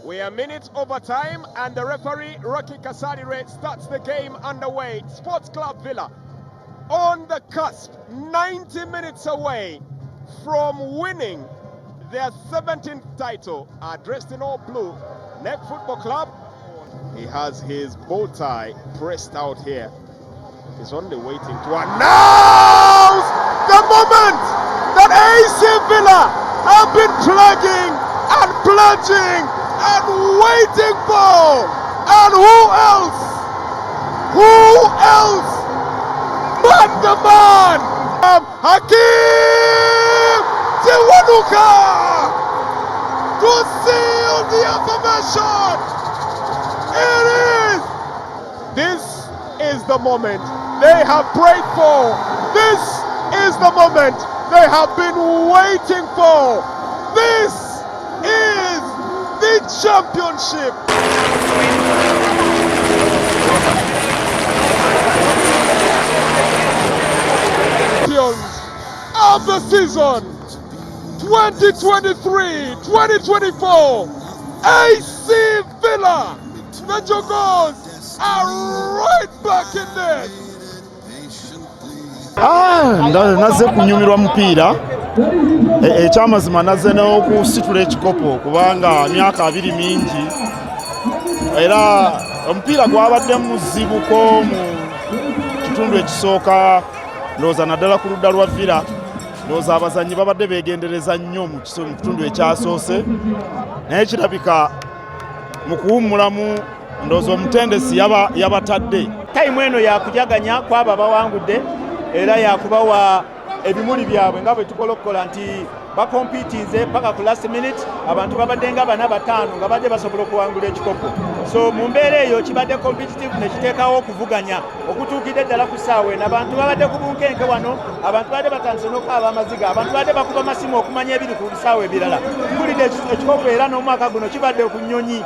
We are minutes over time, and the referee, Rocky Kasarire, starts the game underway. Sports Club Villa on the cusp, 90 minutes away from winning their 17th title, dressed in all blue. NEC Football Club, he has his bow tie pressed out here. He's only waiting to announce the moment that AC Villa have been plugging and pledging and waiting for. And who else but the man, Hakim Tiwanuka, to seal the affirmation. This is the moment they have prayed for. This is the moment they have been waiting for. This is the championship. Champions of the season 2023-2024, AC Villa. The Jogos are right back in there. Naze kunyumirwa mupiira ekyamazima naze n'okusitula ekikopo kubanga myaka 2 mingi era omupiira gwabadde muzibuko mu kitundu ekisooka ndowooza naddala ku ludda lwa Villa. Ndowooza abazannyi babadde beegendereza nnyo mu kitundu ekyasoose naye kirabika mu kuwummulamu ndowooza omutendesi yabatadde. Tayimu eno yakujaganya kwabo abawangudde era yakubawa ebimuli byabwe nga bwe tukolokola nti bakompitinze paka ku last minute abantu babadde nga 4-5 nga badde basobola okuwangula ekikopo. So mu mbeera eyo kibadde competitive nekiteekawo okuvuganya okutuukidde ddala ku ssaawa eno. Abantu babadde ku bunkenke wano, abantu badde batandise n'okukaaba amaziga, abantu badde bakuba amasimu okumanya ebiri ku bisaawa ebirala. Mpulidde ekikopo era n'omwaka guno kibadde ku nnyonyi.